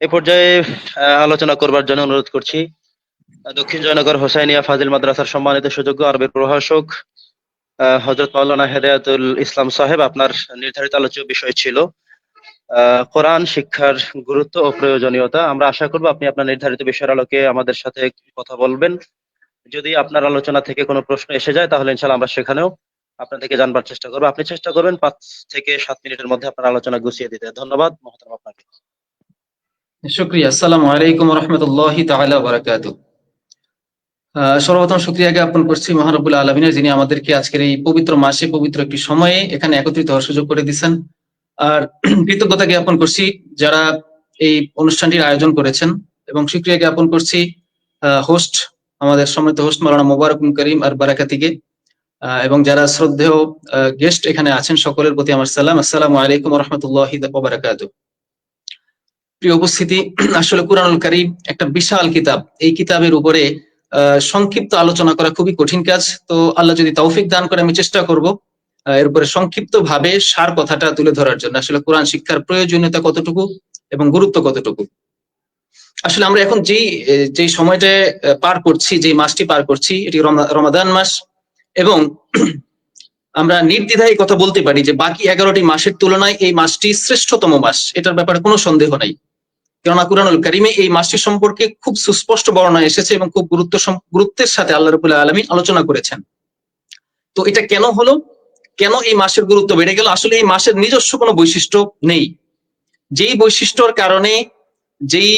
এ পর্যায়ে আলোচনা করবার জন্য অনুরোধ করছি দক্ষিণ জয়নগর হোসাইনিয়া ফাজিল মাদ্রাসার সম্মানিত সুযোগ্য আরবির প্রভাষক হযরত মাওলানা হেদায়েতুল ইসলাম সাহেব। আপনার নির্ধারিত আলোচ্য বিষয় ছিল কোরআন শিক্ষার গুরুত্ব ও প্রয়োজনীয়তা। আমরা আশা করব আপনি আপনার নির্ধারিত বিষয়ের আলোকে আমাদের সাথে কথা বলবেন। যদি আপনার আলোচনা থেকে কোনো প্রশ্ন এসে যায় তাহলে ইনশাআল্লাহ আমরা সেখানেও আপনার থেকে জানবার চেষ্টা করবো। আপনি চেষ্টা করবেন 5 থেকে 7 মিনিটের মধ্যে আপনার আলোচনা গুছিয়ে দিতে। ধন্যবাদ মহতারাম আপনাকে। শুকরিয়া। আসসালামু আলাইকুম ওয়া রাহমাতুল্লাহি তাআলা ওয়া বারাকাতুহু। সর্বপ্রথম শুকরিয়া জ্ঞাপন করছি মহান রব্বুল আলামিনের, যিনি আমাদেরকে আজকের এই পবিত্র মাসে পবিত্র একটি সময়ে এখানে একত্রিত হওয়ার সুযোগ করে দিয়েছেন। আর কৃতজ্ঞতা জ্ঞাপন করছি যারা এই অনুষ্ঠানটির আয়োজন করেছেন, এবং শুকরিয়া জ্ঞাপন করছি হোস্ট, আমাদের সম্মানিত হোস্ট মাওলানা মোবারকুল করিম আর বারাকাতিকে, এবং যারা শ্রদ্ধেয় গেস্ট এখানে আছেন সকলের প্রতি আমার সালাম। আসসালামু আলাইকুম ওয়া রাহমাতুল্লাহি ওয়া বারাকাতুহু। প্রিয় উপস্থিতি, আসলে কুরআনুল কারীম একটা বিশাল কিতাব। এই কিতাবের উপরে সংক্ষিপ্ত আলোচনা করা খুবই কঠিন কাজ। তো আল্লাহ যদি তৌফিক দান করে আমি চেষ্টা করব এর উপরে সংক্ষিপ্ত ভাবে সার কথাটা তুলে ধরার জন্য। আসলে কোরআন শিক্ষার প্রয়োজনীয়তা কতটুকু এবং গুরুত্ব কতটুকু। আসলে আমরা এখন যেই সময়টা পার করছি, যে মাসটি পার করছি, এটি রমাদান মাস, এবং আমরা নির্দ্বিধায় কথা বলতে পারি যে বাকি 11টি মাসের তুলনায় এই মাসটি শ্রেষ্ঠতম মাস। এটার ব্যাপারে কোনো সন্দেহ নাই। কেননা কুরআনুল কারীমে এই মাসটি সম্পর্কে খুব সুস্পষ্ট বর্ণনা এসেছে এবং খুব গুরুত্বের সাথে আল্লাহ রাব্বুল আলামিন আলোচনা করেছেন। তো এটা কেন হলো, কেন এই মাসের গুরুত্ব বেড়ে গেল? আসলে এই মাসের নিজস্ব কোনো বৈশিষ্ট্য নেই। যেই বৈশিষ্ট্যর কারণে, যেই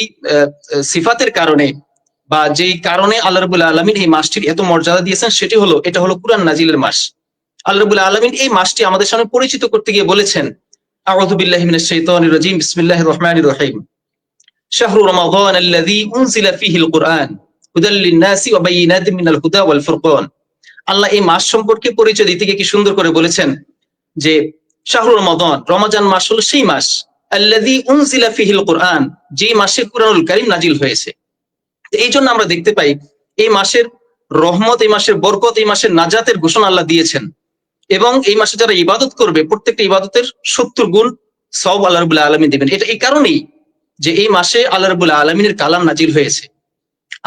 সিফাতের কারণে বা যেই কারণে আল্লাহ রাব্বুল আলামিন এই মাসটির এত মর্যাদা দিয়েছেন, সেটি হলো এটা হলো কুরআন নাজিলের মাস। আল্লাহ রাব্বুল আলামিন এই মাসটি আমাদের সামনে পরিচিত করতে গিয়ে বলেছেন, আউযু বিল্লাহি মিনাশ শাইতানির রাজীম, বিসমিল্লাহির রহমানির রহিম। শাহরু রমাদান আল্লাযী উনজিলা ফীহিল কুরআন হুদাল লিন-নাসি ওয়া বায়িনাতিন মিনাল হুদা ওয়াল ফুরকান। আল্লাহ এই মাস সম্পর্কে পরিচয় দিতে গিয়ে কি সুন্দর করে বলেছেন যে শাহরু রমাদান, রমজান মাস হলো সেই মাস, আল্লাযী উনজিলা ফীহিল কুরআন, যে মাসে কুরআনুল কারীম নাজিল হয়েছে। এই জন্য আমরা দেখতে পাই এই মাসের রহমত, এই মাসের বরকত, এই মাসের নাজাতের ঘোষণা আল্লাহ দিয়েছেন, এবং এই মাসে যারা ইবাদত করবে প্রত্যেকটা ইবাদতের 70 গুণ সওয়াব আল্লাহ রাব্বুল আলামিন দিবেন। এটা এই কারণেই যে এই মাসে আল্লাহ রাব্বুল আলামিনের কালাম নাজিল হয়েছে।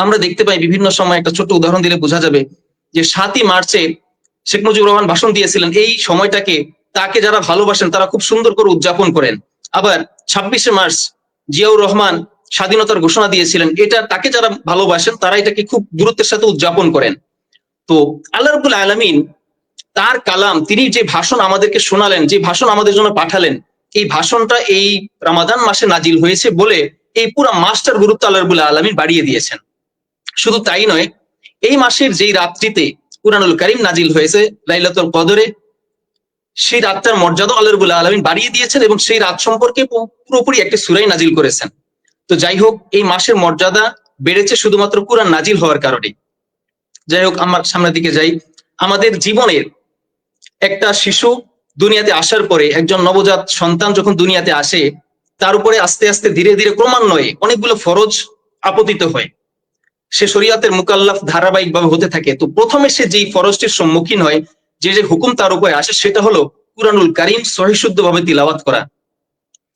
আমরা দেখতে পাই বিভিন্ন সময়, একটা ছোট উদাহরণ দিলে বোঝা যাবে যে 7ই মার্চে শেখ মুজিবুর রহমান ভাষণ দিয়েছিলেন। এই সময়টাকে তাকে যারা ভালোবাসেন তারা খুব সুন্দর করে উদযাপন করেন। আবার 26শে মার্চ জিয়াউর রহমান স্বাধীনতার ঘোষণা দিয়েছিলেন, এটা তাকে যারা ভালোবাসেন তারা এটাকে খুব গুরুত্বের সাথে উদযাপন করেন। তো আল্লাহ রাব্বুল আলামিন তার কালাম, তিনি যে ভাষণ আমাদেরকে শোনালেন, যে ভাষণ আমাদের জন্য পাঠালেন, এই ভাষণটা এই রমাদান মাসে নাজিল হয়েছে বলে এই পুরো মাসটার গুরুত্ব আল্লাহ রাব্বুল আলামিন বাড়িয়ে দিয়েছেন। শুধু তাই নয়, এই মাসের যেই রাত্রিতে কুরআনুল কারীম নাজিল হয়েছে লাইলাতুল কদরে, সেই রাতটার মর্যাদা আল্লাহ রাব্বুল আলামিন বাড়িয়ে দিয়েছেন, এবং সেই রাত সম্পর্কে পুরোপুরি একটি সূরাই নাজিল করেছেন। তো যাই হোক, এই মাসের মর্যাদা বেড়েছে শুধুমাত্র কুরআন নাজিল হওয়ার কারণে। যাই হোক, আমার সামনের দিকে যাই। আমাদের জীবনের একটা শিশু দুনিয়াতে আসার পরে, একজন নবজাত সন্তান যখন দুনিয়াতে আসে, তার উপরে আস্তে আস্তে ধীরে ধীরে ক্রমান্বয়ে অনেকগুলো ফরজ আপতিত হয়। সে শরীয়তের মুকাল্লাফ ধারাবাহিকভাবে হতে থাকে। তো প্রথমে সে যেই ফরজটির সম্মুখীন হয়, যে যে হুকুম তার উপরে আসে, সেটা হলো কুরআনুল কারীম সহিশুদ্ধভাবে তিলাওয়াত করা।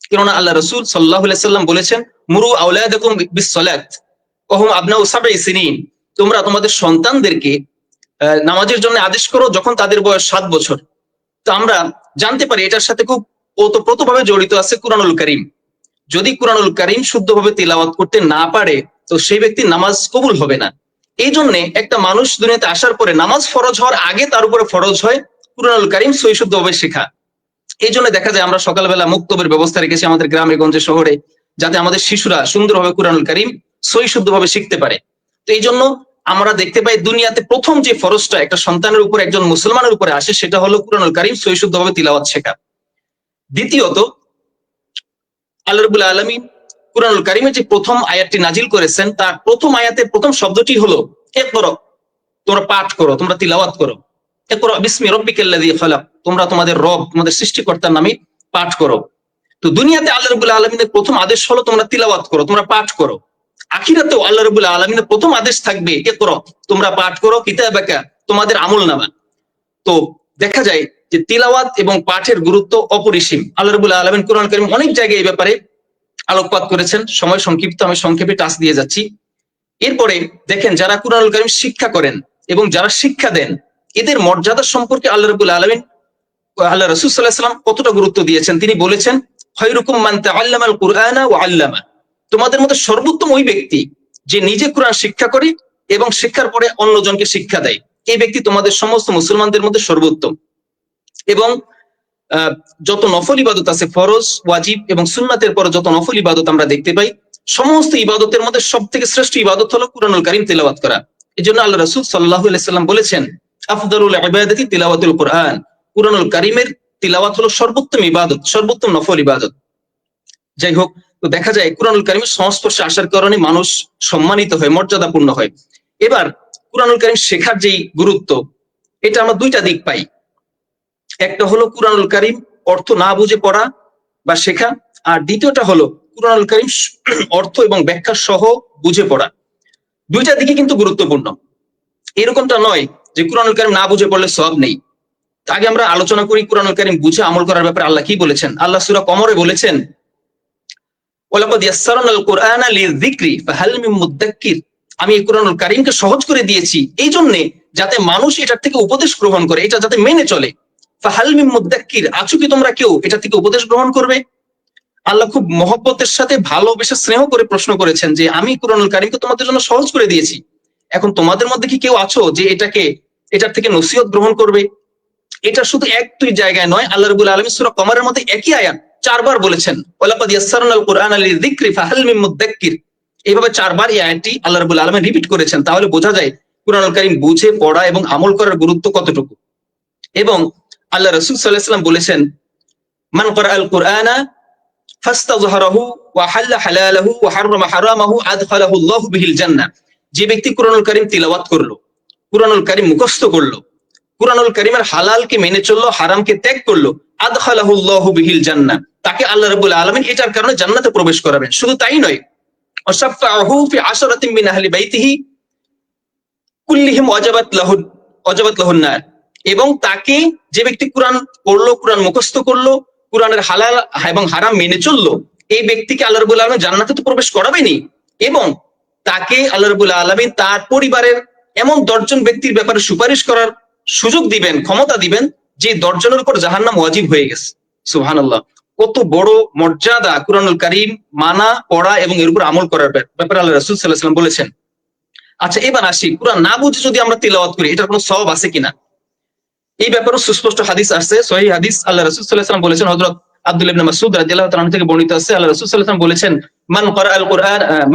কেননা আল্লাহ রাসূল সাল্লাল্লাহু আলাইহি সাল্লাম বলেছেন, মুরু আওলাদাকুম বিস-সালাত ওয়া হুম আবনাউ 7 সিনিন, তোমরা তোমাদের সন্তানদেরকে নামাজের জন্য আদেশ করো যখন তাদের বয়স 7 বছর। তো আমরা জানতে পারি এটার সাথে খুব ওতপ্রোতভাবে জড়িত আছে কুরআনুল কারীম। যদি কুরআনুল কারীম শুদ্ধভাবে তিলাওয়াত করতে না পারে, তো সেই ব্যক্তির নামাজ কবুল হবে না। এই জন্য একটা মানুষ দুনিয়াতে আসার পরে নামাজ ফরজ হওয়ার আগে তার উপরে ফরজ হয় কুরআনুল কারীম সহিশুদ্ধভাবে শেখা। এই জন্য দেখা যায় আমরা সকালবেলা মুক্তবের ব্যবস্থা রেখেছি আমাদের গ্রামে গঞ্জে শহরে, যাতে আমাদের শিশুরা সুন্দরভাবে কুরআনুল কারীম সহিশুদ্ধভাবে শিখতে পারে। তো এই জন্য আমরা দেখতে পাই দুনিয়াতে প্রথম যে ফরজটা একটা সন্তানের উপর, একজন মুসলমানের উপরে আসে, সেটা হলো কুরআনুল কারীম সহিশুদ্ধভাবে তিলাওয়াত শেখা। দ্বিতীয়ত, আল্লাহ রাব্বুল আলামিন কুরআনুল কারীমে যে প্রথম আয়াতটি নাজিল করেছেন, তার প্রথম আয়াতের প্রথম শব্দটি হলো ইকরা, তোমরা পাঠ করো, তোমরা তিলাওয়াত করো। ইকরা বিসমি রাব্বিকাল্লাযী খালাক, তোমরা তোমাদের রব, তোমাদের সৃষ্টিকর্তার নামে পাঠ করো। তো দুনিয়াতে আল্লাহ রাব্বুল আলামিনের প্রথম আদেশ হলো তোমরা তিলাওয়াত করো, তোমরা পাঠ করো। আখিরাতেও আল্লাহ রাব্বুল আলামিনের প্রথম আদেশ থাকবে ইকরা, তোমরা পাঠ করো, কিতাবাকা, তোমাদের আমলনামা। তো দেখা যায় যে তিলাওয়াত এবং পাঠের গুরুত্ব অপরিসীম। আল্লাহ রাব্বুল আলামিন কুরআন কারীম অনেক জায়গায় এই ব্যাপারে আলোকপাত করেছেন। সময় সংক্ষিপ্ত, আমি সংক্ষেপে টাচ দিয়ে যাচ্ছি। এরপরে দেখেন, যারা কুরআনুল কারীম শিক্ষা করেন এবং যারা শিক্ষা দেন, এদের মর্যাদা সম্পর্কে আল্লাহ রাব্বুল আলামিন, আল্লাহ রাসূল সাল্লাল্লাহু আলাইহি ওয়াসাল্লাম কতটা গুরুত্ব দিয়েছেন। তিনি বলেছেন, খায়রুকুম মান তাআল্লামাল কুরআনা ওয়া আল্লামা, তোমাদের মধ্যে সর্বোত্তম ওই ব্যক্তি যে নিজে কোরআন শিক্ষা করে এবং শিক্ষার পরে অন্যজনকে শিক্ষা দেয়। এই ব্যক্তি তোমাদের সমস্ত মুসলমানদের মধ্যে সর্বোত্তম। এবং যত নফল ইবাদত আছে, ফরজ, ওয়াজিব এবং সুন্নাতের পরে যত নফল ইবাদত আমরা দেখতে পাই, সমস্ত ইবাদতের মধ্যে সব থেকে শ্রেষ্ঠ ইবাদত হলো কুরআনুল কারীম তিলাওয়াত করা। এই জন্য আল্লাহ রাসূল সাল্লাল্লাহু আলাইহি সাল্লাম বলেছেন, আফদালুল ইবাদাতি তিলাওয়াতুল কুরআন, কুরআনুল কারীমের তিলাওয়াত হলো সর্বোত্তম ইবাদত, সর্বোত্তম নফল ইবাদত। যাই হোক, তো দেখা যায় কুরআনুল কারীমের সংস্পর্শে আসার কারণে মানুষ সম্মানিত হয়, মর্যাদাপূর্ণ হয়। এবার কুরআনুল কারীম শেখার যেই গুরুত্ব, এটা আমরা দুইটা দিক পাই। একটা হলো কুরআনুল কারীম অর্থ না বুঝে পড়া বা শেখা, আর দ্বিতীয়টা হলো কুরআনুল কারীম অর্থ এবং ব্যাখ্যা সহ বুঝে পড়া। দুইটা দিকে কিন্তু গুরুত্বপূর্ণ। এরকমটা নয় যে কুরআনুল কারীম না বুঝে পড়লে সওয়াব নেই। আগে আমরা আলোচনা করি কুরআনুল কারীম বুঝে আমল করার ব্যাপারে আল্লাহ কি বলেছেন। আল্লাহ সূরা কমরে বলেছেন, ওয়ালাকাদ ইয়াসসারনাল কুরআনা লিযিকরি ফাহাল মিন মুদ্দাক্কির, আমি এই কুরআনুল কারীমকে সহজ করে দিয়েছি এই জন্য যাতে মানুষ এটার থেকে উপদেশ গ্রহণ করে, এটা যাতে মেনে চলে। ফাহাল মিন মুদ্দাক্কির, আছো কি তোমরা কেউ এটা থেকে উপদেশ গ্রহণ করবে? আল্লাহ খুব মহব্বতের সাথে ভালোবেসে স্নেহ করে প্রশ্ন করেছেন যে আমি কুরআনুল কারীমকে তোমাদের জন্য সহজ করে দিয়েছি, এখন তোমাদের মধ্যে কি কেউ আছো যে এটার থেকে নসিহত গ্রহণ করবে? এটা শুধু এক দুই জায়গায় নয়, আল্লাহ রাব্বুল আলামিন সূরা কমরের মধ্যে একই আয়াত 4 বার বলেছেন, ওয়ালাকাদ ইয়াসসারনাল কুরআনা লিযিকরি ফাহাল মিন মুদ্দাক্কির। এইভাবে 4 বার এই আয়াতটি আল্লাহ রাব্বুল আলামিন রিপিট করেছেন। তাহলে বোঝা যায় কুরআনুল কারীম বুঝে পড়া এবং আমল করার গুরুত্ব কতটুকু। এবং আল্লাহ রাসূল সাল্লাল্লাহু আলাইহি ওয়াসাল্লাম বলেছেন, মান ক্বারাআল কুরআনা ফাস্তাযহারাহু ওয়া হাল্লা হালালাহু ওয়া হাররামা হারামাহু আদখালাহু আল্লাহু বিহিল জান্নাহ, যে ব্যক্তি কুরআনুল কারীম তিলাওয়াত করলো, কুরআনুল কারীম মুখস্থ করলো, কুরআনুল কারীমের হালালকে মেনে চললো, হারামকে ত্যাগ করলো, আদখালাহু আল্লাহু বিহিল জান্নাহ, তাকে আল্লাহ রাব্বুল আলামিন এটার কারণে জান্নাতে প্রবেশ করাবেন। শুধু তাই নয়, ওয়াশাফাআহু ফি আশরাতিন মিন আহলি বাইতিহি কুল্লিহিম ওয়াজাবাত লাহুন নার, এবং তাকে, যে ব্যক্তি কুরআন পড়লো, কুরআন মুখস্থ করলো, কুরআনের হালাল এবং হারাম মেনে চললো, এই ব্যক্তিকে আল্লাহ রাব্বুল আলামিন জান্নাতে তো প্রবেশ করাবেনই, এবং তাকে আল্লাহ রাব্বুল আলামিন তার পরিবারের এমন 10 জন ব্যক্তির ব্যাপারে সুপারিশ করার সুযোগ দিবেন, ক্ষমতা দিবেন, যে 10 জনের উপর জাহান্নাম ওয়াজিব হয়ে গেছে। সুবহানাল্লাহ, কত বড় মর্যাদা কুরআনুল কারীম মানা, পড়া এবং এর উপর আমল করার ব্যাপারে আল্লাহ রাসূল সাল্লাল্লাহু আলাইহি ওয়াসাল্লাম বলেছেন। আচ্ছা, এবার আসি, কুরআন না বুঝে যদি আমরা তিলাওয়াত করি এটার কোনো সওয়াব আছে কিনা। এই ব্যাপারে সুস্পষ্ট হাদিস আছে, সহিহ হাদিস। আল্লাহ রাসূল সাল্লাল্লাহু আলাইহি ওয়াসাল্লাম বলেছেন, হযরত আব্দুল্লাহ ইবনে মাসউদ রাদিয়াল্লাহু তাআলা থেকে বর্ণিত আছে, আল্লাহ রাসূল সাল্লাল্লাহু আলাইহি ওয়াসাল্লাম বলেছেন,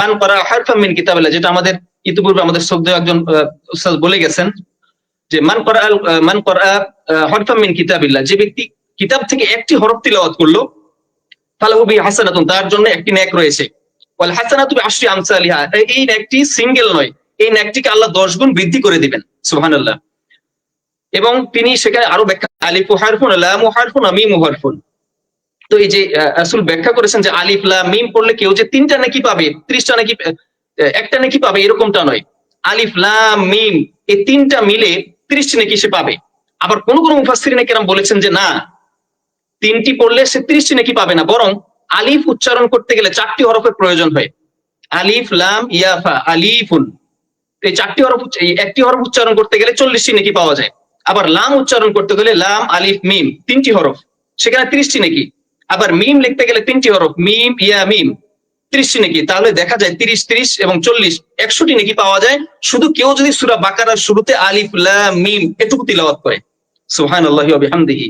মান ক্বারা হারফাম মিন কিতাবিল্লাহ, যেটা আমাদের ইতিপূর্বে আমাদের শ্রদ্ধেয় একজন উস্তাদ বলে গেছেন, যে মান ক্বারা হারফাম মিন কিতাবিল্লাহ, যে ব্যক্তি কিতাব থেকে একটি হরফ তিলাওয়াত করলো, ফালাহু বিহি হাসানাতুন, তার জন্য একটি নেক রয়েছে। ওয়াল হাসানাতু বিআশরি আমসালিহা, এই নেকটি সিঙ্গেল নয়, এই নেকটিকে আল্লাহ 10 গুণ বৃদ্ধি করে দিবেন। সুবহানাল্লাহ। এবং তিনি সেখানে আরো ব্যাখ্যা, আলিফু হারফুন লামু হারফুন মিমু হারফুন। তো এই যে রাসূল ব্যাখ্যা করেছেন যে আলিফ লাম মিম পড়লে কেউ যে 3টা নেকি পাবে, 30টা নেকি, একটা নেকি পাবে, এরকমটা নয়। আলিফ লাম মিম এই 3টা মিলে 30টি নেকি সে পাবে। আবার কোন কোন মুফাসসিরিনে কেরাম বলেছেন যে না, 3টি পড়লে সে 30টি নেকি পাবে না, বরং আলিফ উচ্চারণ করতে গেলে 4টি হরফের প্রয়োজন হয়। আলিফ লাম ইয়া ফা আলিফুন, এই 4টি হরফ, একটি হরফ উচ্চারণ করতে গেলে 40টি নেকি পাওয়া যায়। আবার লাম উচ্চারণ করতে গেলে লাম আলিফ মিম 3টি হরফ, সেখানে 30টি নেকি। আবার মিম লিখতে গেলে 3টি হরফ, মিম ইয়া মিম, 30টি নেকি। তাহলে দেখা যায় 30 30 এবং 40 100টি নেকি পাওয়া যায়, শুধু কেউ যদি সূরা বাকারার শুরুতে আলিফ লাম মিম এটুকু তিলাওয়াত করে। সুবহানাল্লাহি ওয়া বিহামদিহি,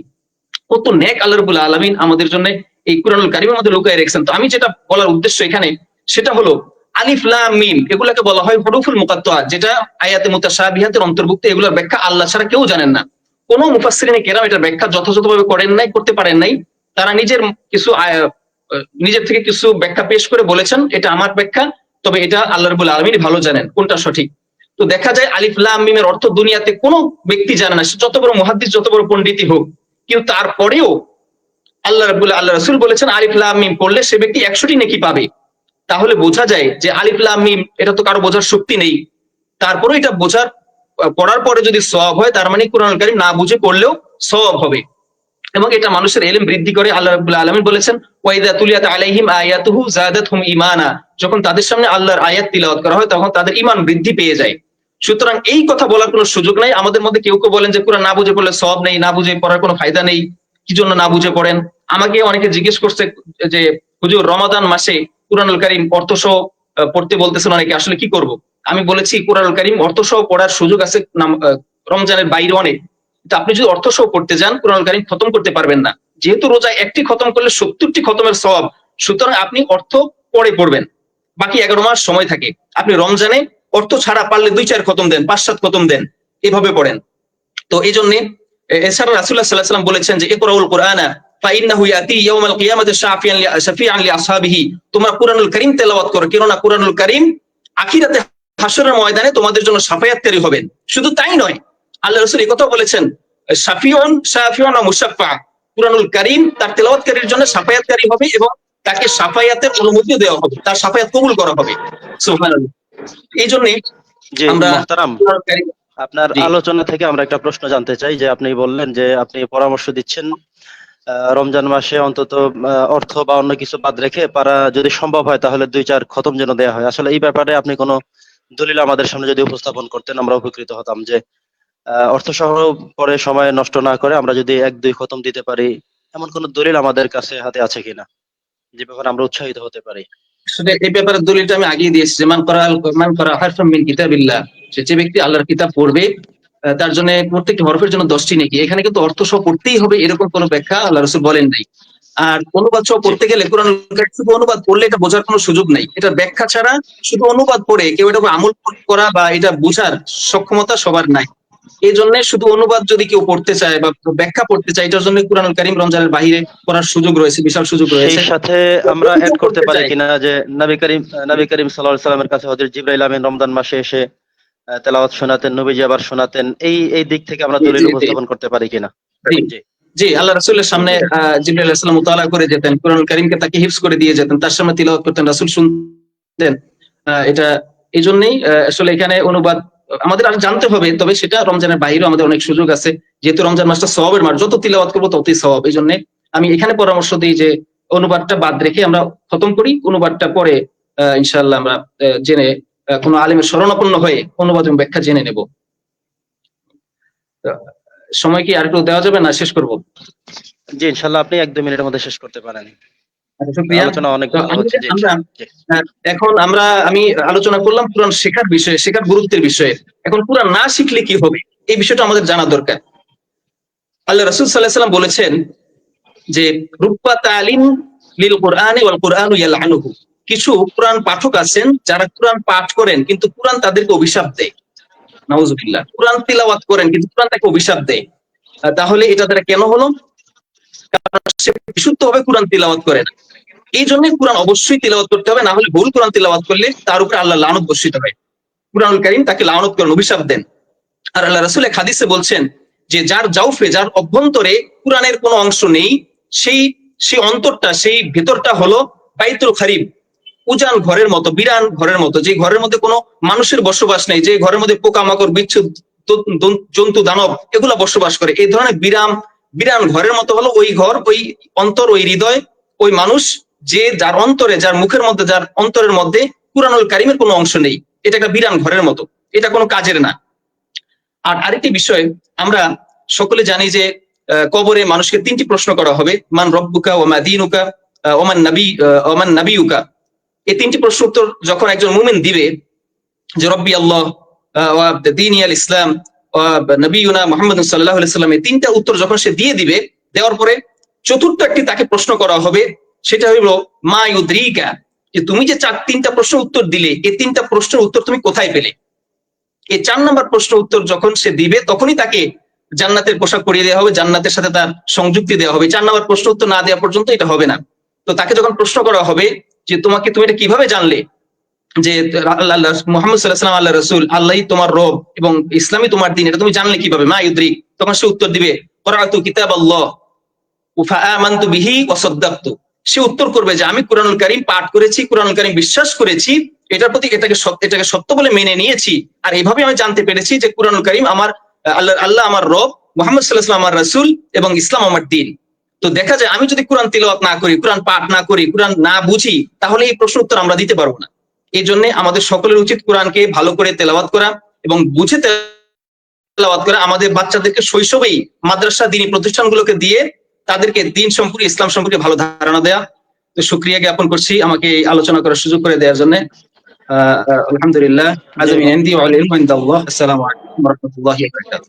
কত নেক আল্লাহ রাব্বুল আলামিন আমাদের জন্য এই কুরআনুল কারীমের মধ্যে লুকায়ে রেখেছেন। তো আমি যেটা বলার উদ্দেশ্য এখানে, সেটা হলো আলিফ লাম মিম এগুলাকে বলা হয় হুরুফুল মুকাত্তাআ, যেটা আয়াতে মুতাশাবিহাতের অন্তর্ভুক্ত। এগুলোর ব্যাখ্যা আল্লাহ ছাড়া কেউ জানেন না। কোন মুফাসসিরিনে কেরাম এটার ব্যাখ্যা যথাযথভাবে করেন নাই, করতে পারেন নাই। তারা নিজের থেকে কিছু ব্যাখ্যা পেশ করে বলেছেন এটা আমার ব্যাখ্যা, তবে এটা আল্লাহ রাব্বুল আলামিন ভালো জানেন কোনটা সঠিক। তো দেখা যায় আলিফ লাম মিমের অর্থ দুনিয়াতে কোনো ব্যক্তি জানে না, সে যত বড় মুহাদ্দিস, যত বড় পণ্ডিতই হোক, কিন্তু তারপরেও আল্লাহ রাসূল বলেছেন আলিফ লাম মিম পড়লে সে ব্যক্তি 100টি নেকি পাবে। তাহলে বোঝা যায় যে আলিফ লাম মিম এটা তো কারো বোঝার শক্তি নেই, তারপরে এটা পড়ার পরে যদি সওয়াব হয়, তার মানে কুরআনুল কারীম না বুঝে পড়লেও সওয়াব হবে। এবং এটা মানুষের ইলম বৃদ্ধি করে। আল্লাহ রাব্বুল আলামিন বলেছেন, ওয়াইদা তুলিয়াত আলাইহিম আয়াতুহু যাদাতহুম ঈমানা, যখন তাদের সামনে আল্লাহর আয়াত তিলাওয়াত করা হয় তখন তাদের ঈমান বৃদ্ধি পেয়ে যায়। সুতরাং এই কথা বলার কোনো সুযোগ নাই। আমাদের মধ্যে কেউ কেউ বলেন যে কুরআন না বুঝে পড়লে সওয়াব নেই, না বুঝে পড়ার কোনো ফায়দা নেই, কি জন্য না বুঝে পড়েন। আমাকে অনেকে জিজ্ঞেস করছে যে হুজুর রমাদান মাসে কুরআনুল কারীম অর্থসহ পড়তে বলতেছেন অনেকে, আসলে কি করব? আমি বলেছি কুরআনুল কারীম অর্থসহ পড়ার সুযোগ আছে রমজানের বাইরে অনেক। তো আপনি যদি অর্থসহ পড়তে যান কুরআনুল কারীম খতম করতে পারবেন না। যেহেতু রোজায় একটি খতম করলে 70টি খতমের সওয়াব, সুতরাং আপনি অর্থ পরে পড়বেন। বাকি 11 মাস সময় থাকে। আপনি রমজানে অর্থ ছাড়া পারলে 2-4 খতম দেন, 5-7 খতম দেন, এভাবে পড়েন। তো এই জন্য এছাড়া রাসূলুল্লাহ সাল্লাল্লাহু আলাইহি ওয়াসাল্লাম বলেছেন যে ইকরাউল কুরআনা ফাইন্নাহু ইয়াতি ইয়াউমাল কিয়ামাতি শাফিআন লিআসহাবিহি, তোমরা কুরআনুল কারীম তেলাওয়াত করো, কেননা কুরআনুল কারীম আখিরাতে হাসরের ময়দানে তোমাদের জন্য শাফায়াতকারী হবেন। শুধু তাই নয়, আল্লাহ রাসূল এই কথাও বলেছেন, শাফিউন ওয়া মুশাফফা, কুরআনুল কারীম তার তেলাওয়াতকারীর জন্য শাফায়াতকারী হবে এবং তাকে শাফায়াতের অনুমতিও দেওয়া হবে, তার শাফায়াত কবুল করা হবে। সুবহানাল্লাহ। এই জন্য জি আমরা মোহতারাম, কুরআনুল কারীম। আপনার জি আলোচনা থেকে আমরা একটা প্রশ্ন জানতে চাই যে আপনি বললেন যে আপনি পরামর্শ দিচ্ছেন রমজান মাসে অন্তত অর্থ বা অন্য কিছু বাদ রেখে পারা যদি সম্ভব হয় তাহলে 2-4 খতম যেন দেয়া হয়। আসলে এই ব্যাপারে আপনি কোনো দলিল আমাদের সামনে যদি উপস্থাপন করতেন আমরা উপকৃত হতাম, যে অর্থ সহ পরে সময় নষ্ট না করে আমরা যদি 1-2 খতম দিতে পারি, এমন কোন দলিল আমাদের কাছে হাতে আছে কিনা যে ব্যাপারে আমরা উৎসাহিত হতে পারি। আসলে এই ব্যাপারে দলিলটা আমি আগেই দিয়েছি যে মান করা হারফাম মিন কিতাবিল্লাহ, যে ব্যক্তি আল্লাহর কিতাব পড়বে তার জন্য প্রত্যেকটি হরফের জন্য 10টি নেকি। এখানে কিন্তু অর্থ সহ পড়তেই হবে এরকম কোনো ব্যাখ্যা আল্লাহ রাসূল বলেন নাই। আর অনুবাদ সহ জি পড়তে গেলে কোরআন শুধু অনুবাদ পড়লে এটা বোঝার কোনো সুযোগ নাই। এটা ব্যাখ্যা ছাড়া শুধু অনুবাদ পড়ে কেউ এটা আমল করা বা এটা বোঝার সক্ষমতা সবার নাই। এই জন্য শুধু অনুবাদ যদি কেউ পড়তে চায় বা ব্যাখ্যা পড়তে চায়, এটার জন্য কুরআনুল কারীম রমজানের বাইরে পড়ার সুযোগ রয়েছে, বিশাল সুযোগ সেই রয়েছে। সাথে তো আমরা যদি অ্যাড কেউ করতে পড়তে পারি চায়, কিনা যে নবী করিম সাল্লাল্লাহু আলাইহি সাল্লামের কাছে হযরত জিবরাইল আমিন রমজান মাসে এসে তেলাওয়াত শোনাতেন, নবীজি আবার শোনাতেন, এই দিক থেকে আমরা জি দলিল জি জি উপস্থাপন করতে পারি কিনা। জি জি জি আল্লাহ রাসূলের সামনে জিবরাইল আলাইহিস সালাম মুতালা করে যেতেন, কুরআনুল কারীমকে তাকে হিফজ করে দিয়ে যেতেন, তার সামনে তিলাওয়াত করতেন, রাসূল শুনতেন। এটা এই জন্যই আসলে এখানে অনুবাদ আমাদের আর জানতে হবে, তবে সেটা রমজানের বাইরেও আমাদের অনেক সুযোগ আছে। যেহেতু রমজান মাসটা সওয়াবের মাস, যত তিলাওয়াত করবো ততই সওয়াব। এই জন্য আমি এখানে পরামর্শ দিই যে অনুবাদটা বাদ রেখে আমরা খতম করি, অনুবাদটা পরে ইনশাআল্লাহ আমরা জেনে কোনো আলেমের শরণাপন্ন হয়ে অনুবাদ এবং ব্যাখ্যা জেনে নেব। সময় কি আর একটু দেওয়া যাবে না শেষ করব? জি ইনশাআল্লাহ আপনি 1-2 মিনিটের মধ্যে শেষ করতে পারেন। আচ্ছা, শুকরিয়া। আলোচনা অনেক তো ভালো হচ্ছে। জি আমরা ইনশাআল্লাহ। জি এখন আমি আলোচনা করলাম কুরআন শেখার বিষয়ে, শেখার গুরুত্বের বিষয়ে। এখন কুরআন না শিখলে কি হবে এই বিষয়টা আমাদের জানা দরকার। আল্লাহ রাসূল সাল্লাল্লাহু আলাইহি ওয়াসাল্লাম বলেছেন যে রুব্বা তালিম লিল কুরআনি ওয়াল কুরআনু ইয়ালআনুহু, কিছু কুরআন পাঠক আছেন যারা কুরআন পাঠ করেন কিন্তু কুরআন তাদেরকে অভিশাপ দেয়। নাউজুবিল্লাহ। কুরআন তিলাওয়াত করেন কিন্তু কুরআন তাকে অভিশাপ দেয়। তাহলে এটা দ্বারা কেন হলো? কারণ সে বিশুদ্ধভাবে কুরআন তিলাওয়াত করে না। এই জন্য কুরআন অবশ্যই তিলাওয়াত করতে হবে, না হলে ভুল কুরআন তিলাওয়াত করলে তার উপরে আল্লাহ লানত বর্ষিত হয়। কুরআনুল কারীম তাকে লানত করেন, অভিশাপ দেন। আর আল্লাহ রাসূল এক হাদিসে বলছেন যে যার জাওফে, যার অভ্যন্তরে কুরআনের কোনো অংশ নেই, সেই অন্তরটা, সেই ভেতরটা হলো বাইতুল খারিব, উজান ঘরের মতো, বিরান ঘরের মতো, যে ঘরের মধ্যে কোনো মানুষের বসবাস নেই, যে ঘরের মধ্যে পোকামাকড়, বিচ্ছু, জন্তু, দানব এগুলা বসবাস করে। এই ধরনের বিরান ঘরের মতো হলো ওই ঘর, ওই অন্তর, ওই হৃদয়, ওই মানুষ যে যার অন্তরে, যার মুখের মধ্যে, যার অন্তরের মধ্যে কুরআনুল কারীমের কোনো অংশ নেই। এটা একটা বিরান ঘরের মতো, এটা কোনো কাজের না। আর আরেকটি বিষয়, আমরা সকলে জানি যে কবরে মানুষকে 3টি প্রশ্ন করা হবে, মান রব্বুকা ওয়া মা দীনুকা ওমান নাবিয়ুকা। এই 3টি প্রশ্ন উত্তর যখন একজন মুমিন দিবে, যে রব্বি আল্লাহ ওয়া দীনি আল ইসলাম ওয়া নবিয়ুনা মুহাম্মদ সাল্লাল্লাহু আলাইহি ওয়াসাল্লাম, এই 3টা উত্তর যখন সে দিয়ে দিবে, দেওয়ার পরে চতুর্থ একটি তাকে প্রশ্ন করা হবে, সেটা হলো মা ইউদ্রিকা, যে তুমি যে 3টা প্রশ্ন উত্তর দিলে, এই 3টা প্রশ্নের উত্তর তুমি কোথায় পেলে? এই 4 নম্বর প্রশ্ন উত্তর যখন সে দিবে তখনই তাকে জান্নাতের পোশাক পরিয়ে দেওয়া হবে, জান্নাতের সাথে তার সংযুক্তি দেওয়া হবে। 4 নম্বর প্রশ্ন উত্তর না দেওয়া পর্যন্ত এটা হবে না। তো তাকে যখন প্রশ্ন করা হবে যে তুমি এটা কিভাবে জানলে যে আল্লাহ মুহাম্মদ সাল্লাল্লাহু আলাইহি ওয়াসাল্লাম আল্লাহর রাসূল, আল্লাহই তোমার রব এবং ইসলামই তোমার দ্বীন, এটা তুমি জানলে কিভাবে? মা ইউদ্রিক। তখন সে উত্তর দিবে ক্বরাআতু কিতাবাল্লাহ ওয়া ফাআমানতু বিহি ওয়া সাদ্দাকতু। সে উত্তর করবে যে আমি কুরআনুল কারীম পাঠ করেছি, কুরআনুল কারীম বিশ্বাস করেছি, এটার প্রতি এটাকে সত্য বলে মেনে নিয়েছি, আর এইভাবে আমি জানতে পেরেছি যে কুরআনুল কারীম আমার আল্লাহ আমার রব, মুহাম্মদ সাল্লাল্লাহু আলাইহি ওয়াসাল্লাম আমার রাসূল এবং ইসলাম আমার দ্বীন। তো দেখা যায় আমি যদি কোরআন তিলাওয়াত না করি, কোরআন পাঠ না করি, কোরআন না বুঝি, তাহলে এই প্রশ্ন উত্তর আমরা দিতে পারবো না। এই জন্য আমাদের সকলের উচিত কোরআনকে ভালো করে তেলাওয়াত করা এবং বুঝে তেলাওয়াত করা। আমাদের বাচ্চাদেরকে শৈশবেই মাদ্রাসা দ্বীনী প্রতিষ্ঠানগুলোকে দিয়ে তাদেরকে দ্বীন সম্পর্কে, ইসলাম সম্পর্কে ভালো ধারণা দেয়া। তো শুকরিয়া জ্ঞাপন করছি আমাকে এই আলোচনা করার সুযোগ করে দেওয়ার জন্য। আলহামদুলিল্লাহ। আজমিন ইনদি ওয়া আল ইলমু ইনদাল্লাহ। আসসালামু আলাইকুম ওয়া রাহমাতুল্লাহি ওয়া বারাকাতুহু।